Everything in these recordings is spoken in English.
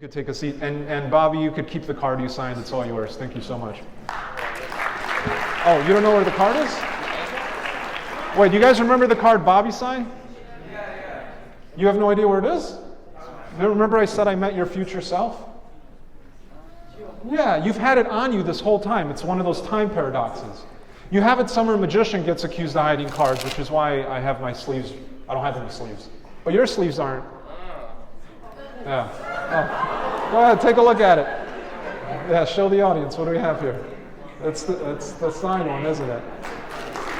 You could take a seat. And Bobby, you could keep the card you signed. It's all yours. Thank you so much. Oh, you don't know where the card is? Wait, do you guys remember the card Bobby signed? Yeah. You have no idea where it is? You remember I said I met your future self? Yeah, you've had it on you this whole time. It's one of those time paradoxes. You have it somewhere a magician gets accused of hiding cards, which is why I have my sleeves. I don't have any sleeves. But your sleeves aren't. Yeah. Oh. Go ahead, take a look at it. Yeah, show the audience. What do we have here? It's the signed one, isn't it?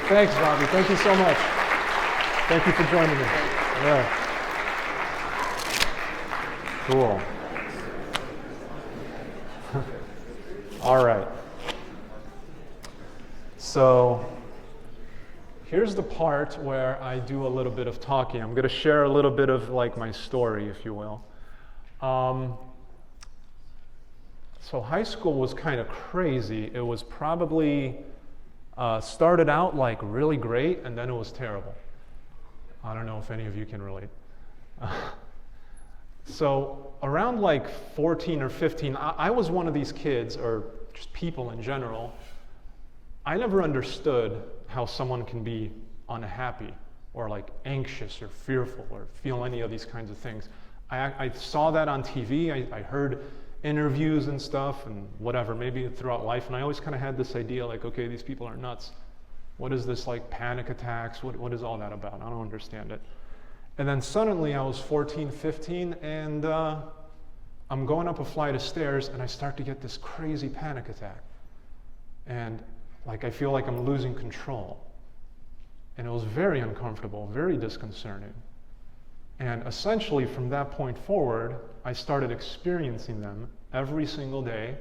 Thanks, Bobby. Thank you so much. Thank you for joining me. Yeah. Cool. All right. So here's the part where I do a little bit of talking. I'm going to share a little bit of like my story, if you will. So high school was kind of crazy. It was probably started out like really great, and then it was terrible. I don't know if any of you can relate. So around like 14 or 15, I was one of these kids, or just people in general. I never understood how someone can be unhappy or like anxious or fearful or feel any of these kinds of things. I saw that on TV. I heard interviews and stuff and whatever, maybe throughout life, and I always kind of had this idea like, okay, these people are nuts. What is this like panic attacks? What is all that about? I don't understand it. And then suddenly I was 14, 15, and I'm going up a flight of stairs, and I start to get this crazy panic attack. And like I feel like I'm losing control. And it was very uncomfortable, very disconcerting. And essentially from that point forward, I started experiencing them every single day,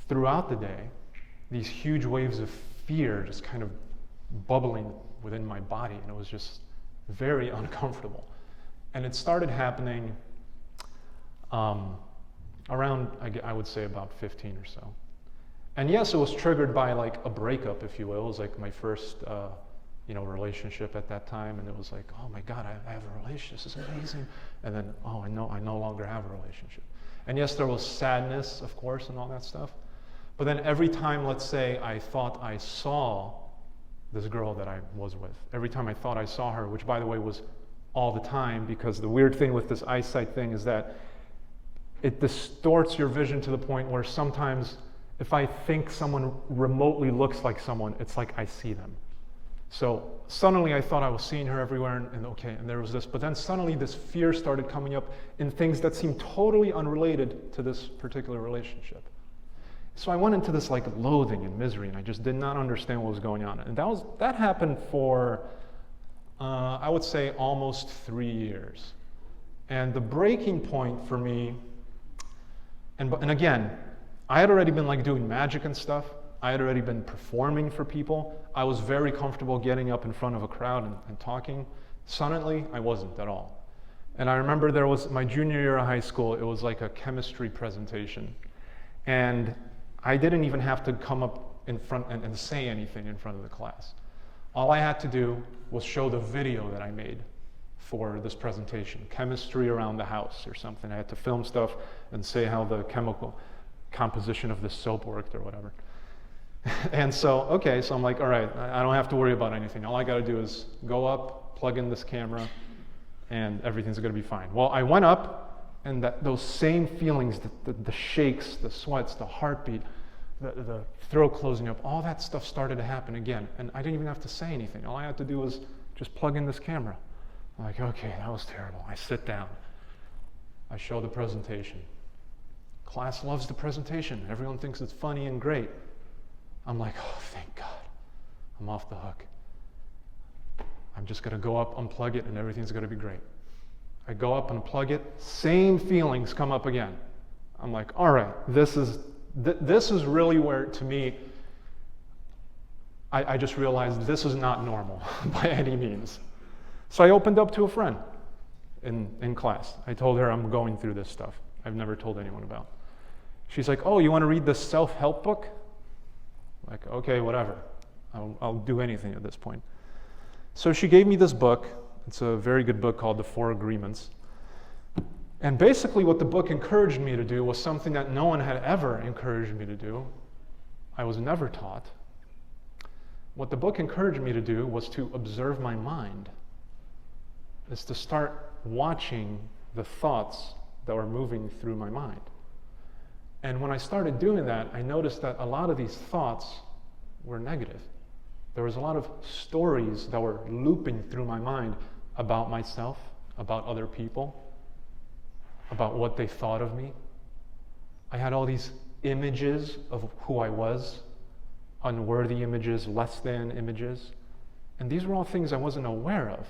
throughout the day, these huge waves of fear just kind of bubbling within my body, and it was just very uncomfortable. And it started happening around, I would say about 15 or so. And yes, it was triggered by like a breakup, if you will. It was like my first relationship at that time, and it was like, oh my God, I have a relationship, this is amazing. And then, oh, I no longer have a relationship. And yes, there was sadness, of course, and all that stuff. But then every time, let's say, I thought I saw this girl that I was with, every time I thought I saw her, which by the way was all the time, because the weird thing with this eyesight thing is that it distorts your vision to the point where sometimes if I think someone remotely looks like someone, it's like I see them. So suddenly I thought I was seeing her everywhere, and there was this, but then suddenly this fear started coming up in things that seemed totally unrelated to this particular relationship. So I went into this like loathing and misery, and I just did not understand what was going on. And that happened for, I would say, almost 3 years. And the breaking point for me, and again, I had already been like doing magic and stuff. I had already been performing for people. I was very comfortable getting up in front of a crowd and talking. Suddenly, I wasn't at all. And I remember there was my junior year of high school, it was like a chemistry presentation. And I didn't even have to come up in front and say anything in front of the class. All I had to do was show the video that I made for this presentation, chemistry around the house or something. I had to film stuff and say how the chemical composition of this soap worked or whatever. And so I'm like, all right, I don't have to worry about anything. All I got to do is go up, plug in this camera, and everything's going to be fine. Well, I went up, and those same feelings, the shakes, the sweats, the heartbeat, the throat closing up, all that stuff started to happen again. And I didn't even have to say anything. All I had to do was just plug in this camera. I'm like, okay, that was terrible. I sit down. I show the presentation. Class loves the presentation. Everyone thinks it's funny and great. I'm like, oh, thank God. I'm off the hook. I'm just going to go up, unplug it, and everything's going to be great. I go up, unplug it, same feelings come up again. I'm like, all right, this is really where, to me, I just realized this is not normal by any means. So I opened up to a friend in class. I told her I'm going through this stuff I've never told anyone about. She's like, oh, you want to read this self-help book? Like, okay, whatever. I'll do anything at this point. So she gave me this book. It's a very good book called The 4 Agreements. And basically what the book encouraged me to do was something that no one had ever encouraged me to do. I was never taught. What the book encouraged me to do was to observe my mind. Is to start watching the thoughts that were moving through my mind. And when I started doing that, I noticed that a lot of these thoughts were negative. There was a lot of stories that were looping through my mind about myself, about other people, about what they thought of me. I had all these images of who I was, unworthy images, less than images. And these were all things I wasn't aware of.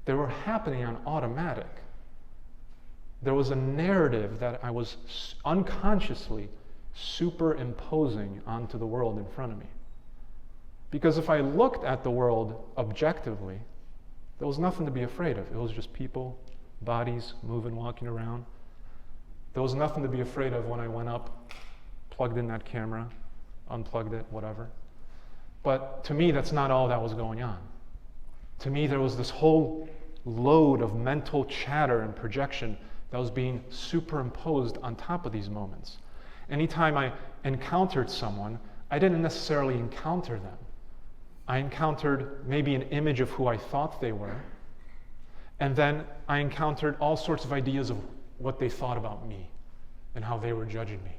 They were happening on automatic. There was a narrative that I was unconsciously superimposing onto the world in front of me. Because if I looked at the world objectively, there was nothing to be afraid of. It was just people, bodies moving, walking around. There was nothing to be afraid of when I went up, plugged in that camera, unplugged it, whatever. But to me, that's not all that was going on. To me, there was this whole load of mental chatter and projection that was being superimposed on top of these moments. Anytime I encountered someone, I didn't necessarily encounter them. I encountered maybe an image of who I thought they were, and then I encountered all sorts of ideas of what they thought about me and how they were judging me.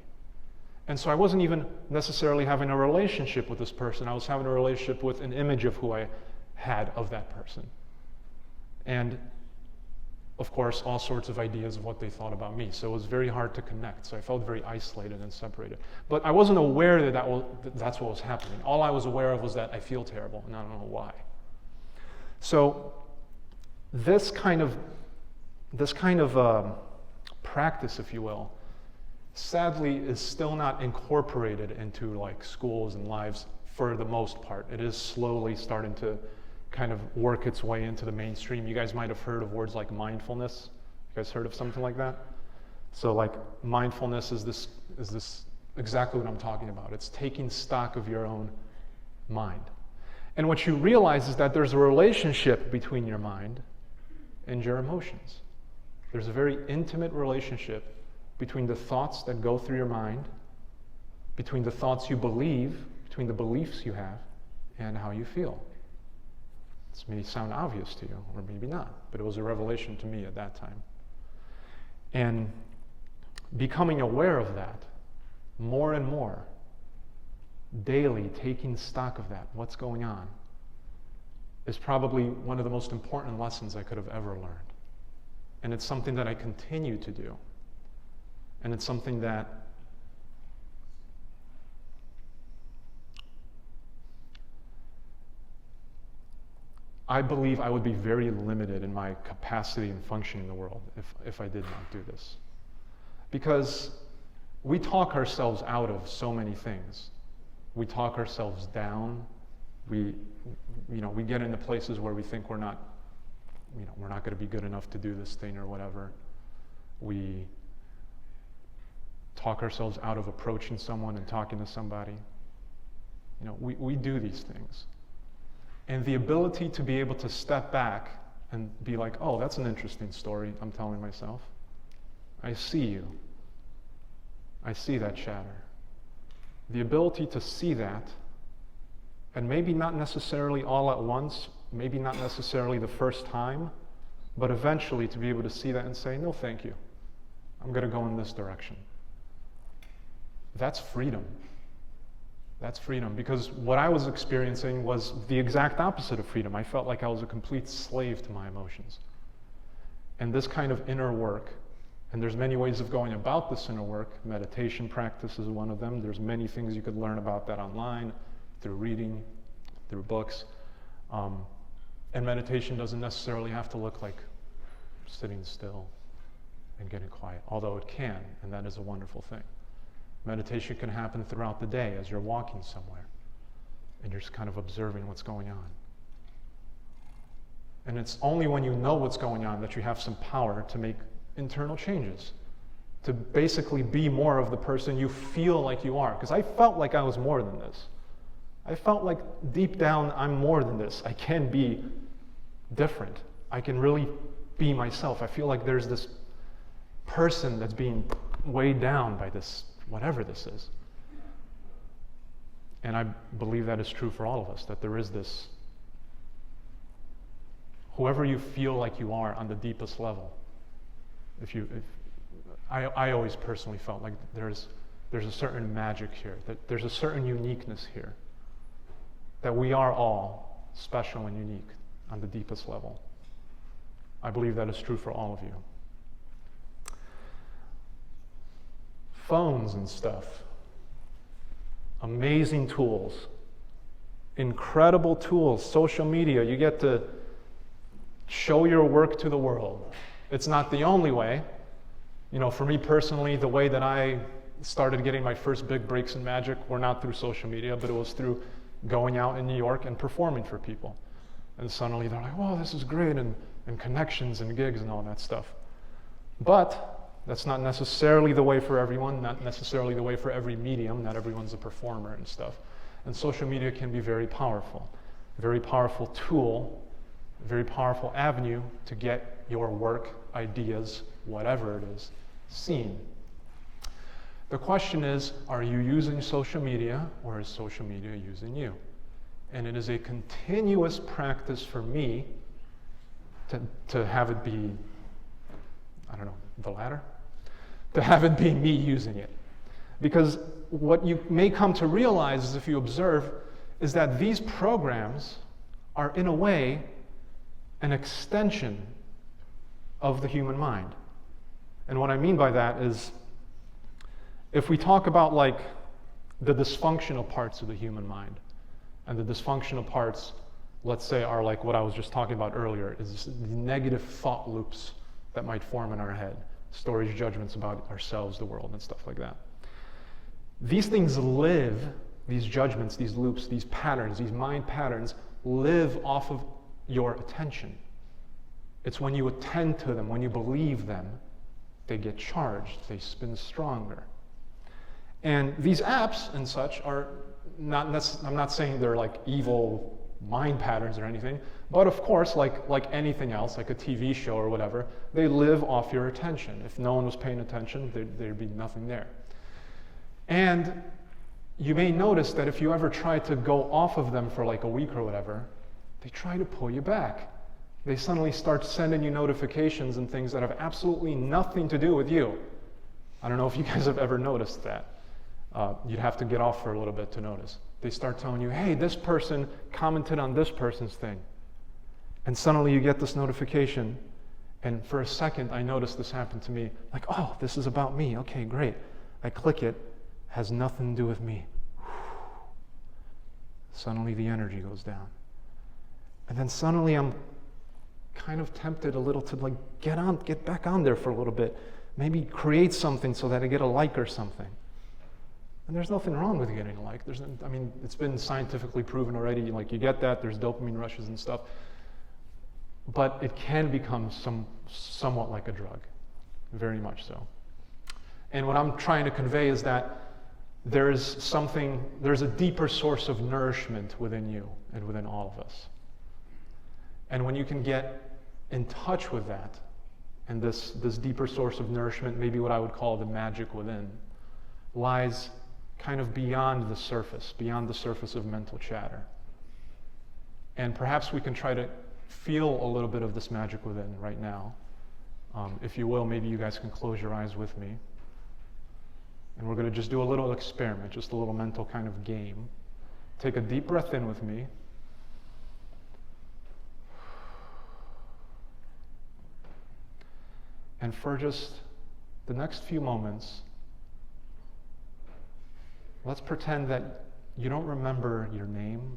And so I wasn't even necessarily having a relationship with this person. I was having a relationship with an image of who I had of that person. And of course, all sorts of ideas of what they thought about me. So it was very hard to connect. So I felt very isolated and separated. But I wasn't aware that that's what was happening. All I was aware of was that I feel terrible, and I don't know why. So this kind of practice, if you will, sadly is still not incorporated into like schools and lives for the most part. It is slowly starting to kind of work its way into the mainstream. You guys might have heard of words like mindfulness. You guys heard of something like that? So like mindfulness is this exactly what I'm talking about. It's taking stock of your own mind. And what you realize is that there's a relationship between your mind and your emotions. There's a very intimate relationship between the thoughts that go through your mind, between the thoughts you believe, between the beliefs you have, and how you feel. This may sound obvious to you, or maybe not, but it was a revelation to me at that time. And becoming aware of that more and more, daily taking stock of that, what's going on, is probably one of the most important lessons I could have ever learned. And it's something that I continue to do. And it's something that I believe I would be very limited in my capacity and function in the world if I did not do this. Because we talk ourselves out of so many things. We talk ourselves down. We get into places where we think we're not going to be good enough to do this thing or whatever. We talk ourselves out of approaching someone and talking to somebody. We do these things. And the ability to be able to step back and be like, oh, that's an interesting story I'm telling myself. I see you. I see that chatter. The ability to see that, and maybe not necessarily all at once, maybe not necessarily the first time, but eventually to be able to see that and say, no, thank you. I'm going to go in this direction. That's freedom. That's freedom, because what I was experiencing was the exact opposite of freedom. I felt like I was a complete slave to my emotions. And this kind of inner work, and there's many ways of going about this inner work. Meditation practice is one of them. There's many things you could learn about that online, through reading, through books. And meditation doesn't necessarily have to look like sitting still and getting quiet, although it can, and that is a wonderful thing. Meditation can happen throughout the day as you're walking somewhere and you're just kind of observing what's going on. And it's only when you know what's going on that you have some power to make internal changes, to basically be more of the person you feel like you are. Because I felt like I was more than this. I felt like deep down I'm more than this. I can be different. I can really be myself. I feel like there's this person that's being weighed down by this, whatever this is. And I believe that is true for all of us, that there is this, whoever you feel like you are on the deepest level, I always personally felt like there's a certain magic here, that there's a certain uniqueness here, that we are all special and unique on the deepest level. I believe that is true for all of you. Phones and stuff, amazing tools, incredible tools, social media, you get to show your work to the world. It's not the only way. You know, for me personally, the way that I started getting my first big breaks in magic were not through social media, but it was through going out in New York and performing for people. And suddenly they're like, "Whoa, this is great," and connections and gigs and all that stuff. But that's not necessarily the way for everyone, not necessarily the way for every medium. Not everyone's a performer and stuff. And social media can be very powerful, a very powerful tool, a very powerful avenue to get your work, ideas, whatever it is, seen. The question is, are you using social media, or is social media using you? And it is a continuous practice for me to have it be, I don't know, the latter? To have it be me using it. Because what you may come to realize is, if you observe, is that these programs are in a way an extension of the human mind. And what I mean by that is, if we talk about like the dysfunctional parts of the human mind, and the dysfunctional parts, let's say, are like what I was just talking about earlier, is the negative thought loops that might form in our head, stories, judgments about ourselves, the world, and stuff like that. These things live, these judgments, these loops, these patterns, these mind patterns live off of your attention. It's when you attend to them, when you believe them, they get charged, they spin stronger. And these apps and such are not I'm not saying they're like evil mind patterns or anything, but of course, like anything else, like a TV show or whatever, they live off your attention. If no one was paying attention, there'd be nothing there. And you may notice that if you ever try to go off of them for like a week or whatever, they try to pull you back. They suddenly start sending you notifications and things that have absolutely nothing to do with you. I don't know if you guys have ever noticed that. You'd have to get off for a little bit to notice. They start telling you, "Hey, this person commented on this person's thing." And suddenly you get this notification. And for a second, I noticed this happen to me. Like, "Oh, this is about me. Okay, great." I click it. Has nothing to do with me. Suddenly the energy goes down. And then suddenly I'm kind of tempted a little to like get back on there for a little bit. Maybe create something so that I get a like or something. And there's nothing wrong with getting a like. It's been scientifically proven already. Like, you get that, there's dopamine rushes and stuff. But it can become somewhat like a drug, very much so. And what I'm trying to convey is that there's a deeper source of nourishment within you and within all of us. And when you can get in touch with that, and this deeper source of nourishment, maybe what I would call the magic within, lies kind of beyond the surface of mental chatter. And perhaps we can try to feel a little bit of this magic within right now. If you will, maybe you guys can close your eyes with me. And we're going to just do a little experiment, just a little mental kind of game. Take a deep breath in with me. And for just the next few moments, let's pretend that you don't remember your name.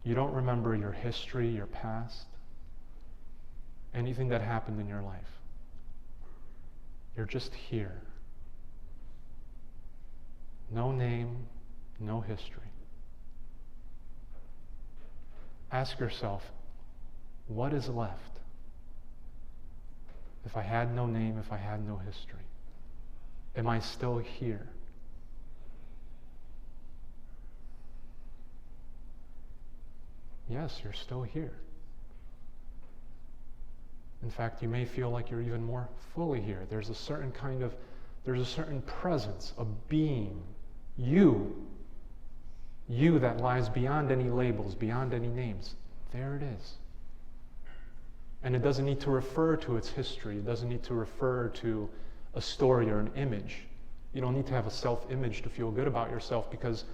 You don't remember your history, your past, anything that happened in your life. You're just here. No name, no history. Ask yourself, what is left? If I had no name, if I had no history, am I still here? Yes, you're still here. In fact, you may feel like you're even more fully here. There's a certain presence, a being, you that lies beyond any labels, beyond any names. There it is. And it doesn't need to refer to its history. It doesn't need to refer to a story or an image. You don't need to have a self-image to feel good about yourself, because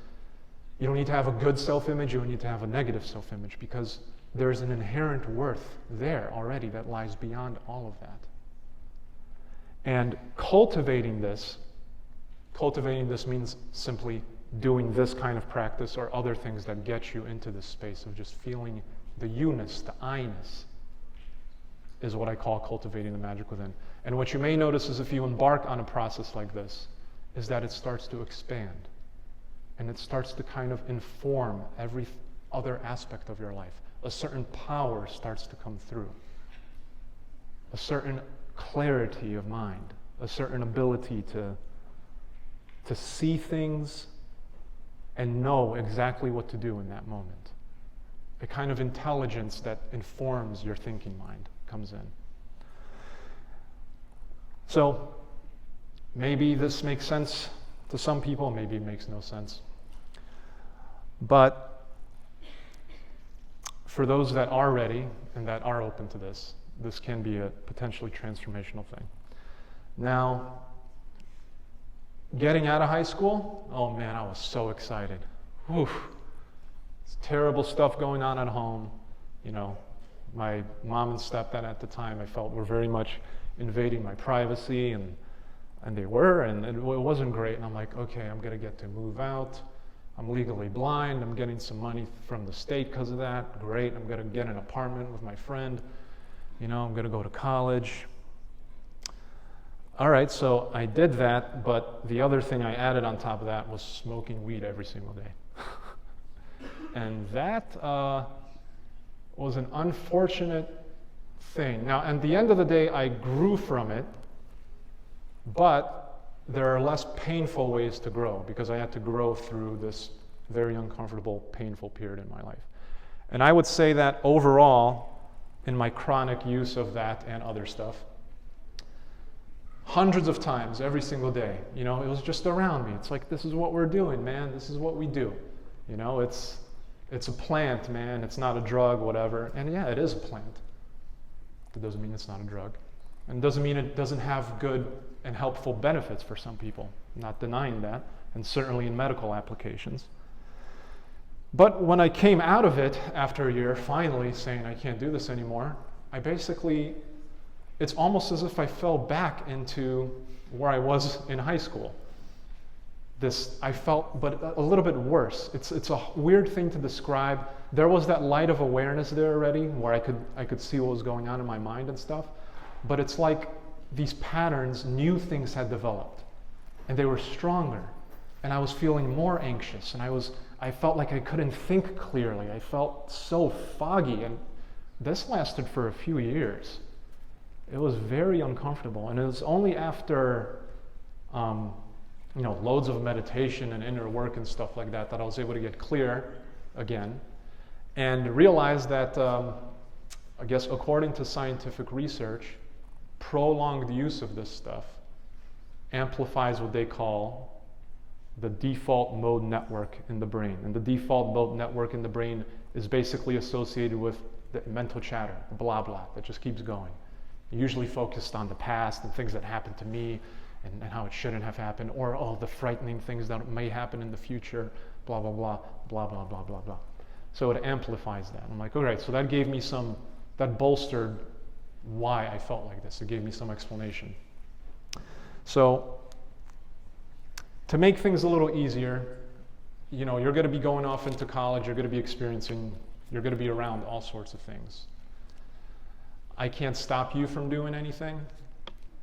you don't need to have a good self-image. You don't need to have a negative self-image, because there's an inherent worth there already that lies beyond all of that. And cultivating this means simply doing this kind of practice or other things that get you into this space of just feeling the you-ness, the I-ness, is what I call cultivating the magic within. And what you may notice is, if you embark on a process like this, is that it starts to expand. And it starts to kind of inform every other aspect of your life. A certain power starts to come through. A certain clarity of mind. A certain ability to see things and know exactly what to do in that moment. A kind of intelligence that informs your thinking mind comes in. So maybe this makes sense to some people, maybe it makes no sense. But for those that are ready and that are open to this, this can be a potentially transformational thing. Now, getting out of high school, oh man, I was so excited. Oof. It's terrible stuff going on at home. You know, my mom and stepdad at the time, I felt, were very much invading my privacy, and they were, and it wasn't great. And I'm like, okay, I'm gonna get to move out. I'm legally blind. I'm getting some money from the state because of that. Great. I'm gonna get an apartment with my friend. You know, I'm gonna go to college. All right, so I did that, but the other thing I added on top of that was smoking weed every single day. And that was an unfortunate thing. Now, at the end of the day, I grew from it, but there are less painful ways to grow, because I had to grow through this very uncomfortable, painful period in my life. And I would say that overall, in my chronic use of that and other stuff, hundreds of times every single day, you know, it was just around me. It's like, this is what we're doing, man. This is what we do. You know, it's a plant, man. It's not a drug, whatever. And yeah, it is a plant. That doesn't mean it's not a drug. And it doesn't mean it doesn't have good and helpful benefits for some people. I'm not denying that, and certainly in medical applications. But when I came out of it after a year, finally saying I can't do this anymore, I basically, it's almost as if I fell back into where I was in high school. I felt, but a little bit worse. It's a weird thing to describe. There was that light of awareness there already, where I could see what was going on in my mind and stuff. But it's like these patterns, new things had developed, and they were stronger. And I was feeling more anxious, and I felt like I couldn't think clearly. I felt so foggy, and this lasted for a few years. It was very uncomfortable, and it was only after loads of meditation and inner work and stuff like that I was able to get clear again and realize that, I guess according to scientific research, prolonged use of this stuff amplifies what they call the default mode network in the brain. And the default mode network in the brain is basically associated with the mental chatter, the blah blah, that just keeps going. Usually focused on the past and things that happened to me and how it shouldn't have happened, or the frightening things that may happen in the future, blah, blah, blah, blah, blah, blah, blah, blah. So it amplifies that. I'm like, all right, so that gave me that bolstered why I felt like this. It gave me some explanation. So to make things a little easier, you know, you're going to be going off into college, you're going to be around all sorts of things. I can't stop you from doing anything.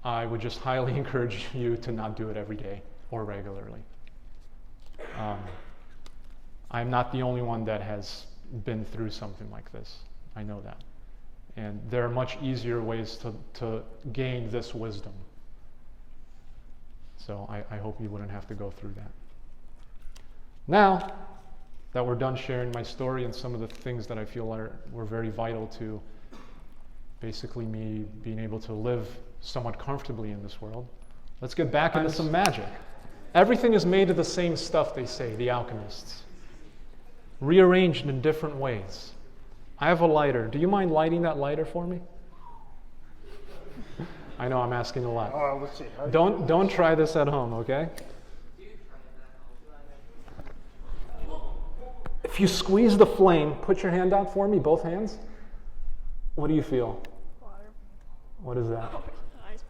I would just highly encourage you to not do it every day or regularly. I'm not the only one that has been through something like this. I know that. And there are much easier ways to gain this wisdom. So I hope you wouldn't have to go through that. Now that we're done sharing my story and some of the things that I feel were very vital to basically me being able to live somewhat comfortably in this world. Let's get back into some magic. Everything is made of the same stuff, they say, the alchemists. Rearranged in different ways. I have a lighter. Do you mind lighting that lighter for me? I know I'm asking a lot. Let's see. Don't try this at home, okay? If you squeeze the flame, put your hand out for me, both hands. What do you feel? Water. What is that? Ice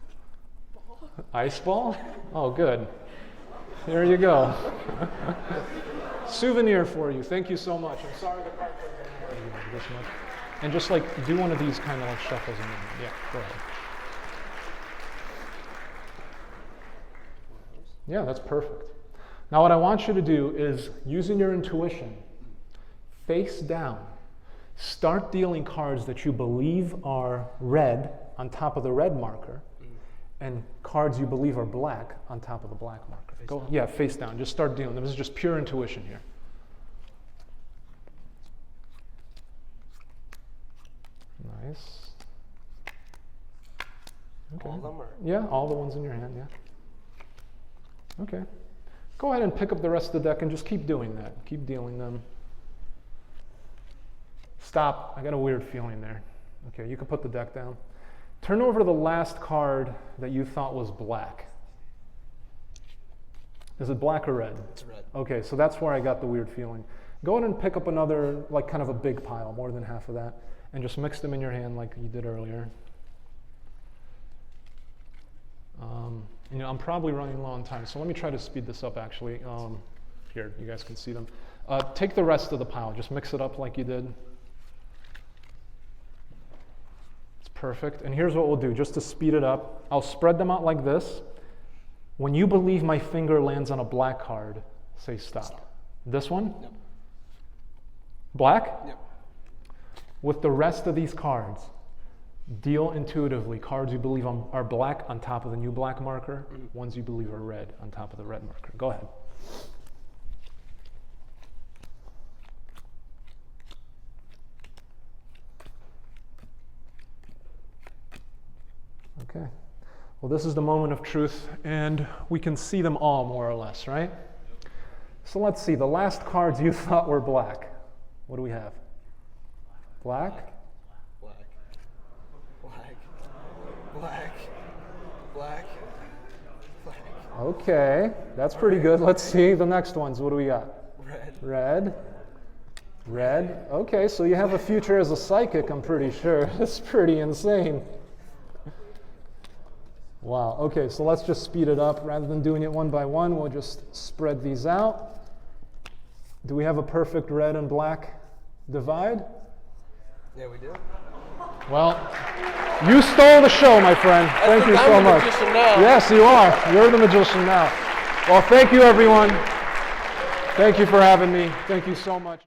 ball. Ice ball? Oh, good. There you go. Souvenir for you. Thank you so much. I'm sorry the card wasn't this much. And just like do one of these kind of like shuffles in there. Yeah, go ahead. Yeah, that's perfect. Now what I want you to do is, using your intuition, face down, start dealing cards that you believe are red on top of the red marker, and cards you believe are black on top of the black marker. Yeah, face down. Just start dealing. This is just pure intuition here. Nice. Okay. All of them are? Yeah, all the ones in your hand, yeah. Okay. Go ahead and pick up the rest of the deck and just keep doing that. Keep dealing them. Stop. I got a weird feeling there. Okay, you can put the deck down. Turn over to the last card that you thought was black. Is it black or red? It's red. Okay, so that's where I got the weird feeling. Go ahead and pick up another, like kind of a big pile, more than half of that, and just mix them in your hand like you did earlier. You know, I'm probably running low on time, so let me try to speed this up actually. Here, you guys can see them. Take the rest of the pile, just mix it up like you did. It's perfect. And here's what we'll do, just to speed it up. I'll spread them out like this. When you believe my finger lands on a black card, say stop. This one? Yep. Black? Yep. With the rest of these cards, deal intuitively. Cards you believe are black on top of the new black marker, ones you believe are red on top of the red marker. Go ahead. Okay. Well, this is the moment of truth, and we can see them all more or less, right? So let's see. The last cards you thought were black. What do we have? Black? Black. Black. Black. Black. Black. Okay, that's pretty good. Let's see the next ones. What do we got? Red. Red. Red. Okay, so you have a future as a psychic, I'm pretty sure. That's pretty insane. Wow. Okay, so let's just speed it up. Rather than doing it one by one, we'll just spread these out. Do we have a perfect red and black divide? Yeah, we do. Well, you stole the show, my friend. Thank you so much. I'm the magician now. Yes, you are. You're the magician now. Well, thank you, everyone. Thank you for having me. Thank you so much.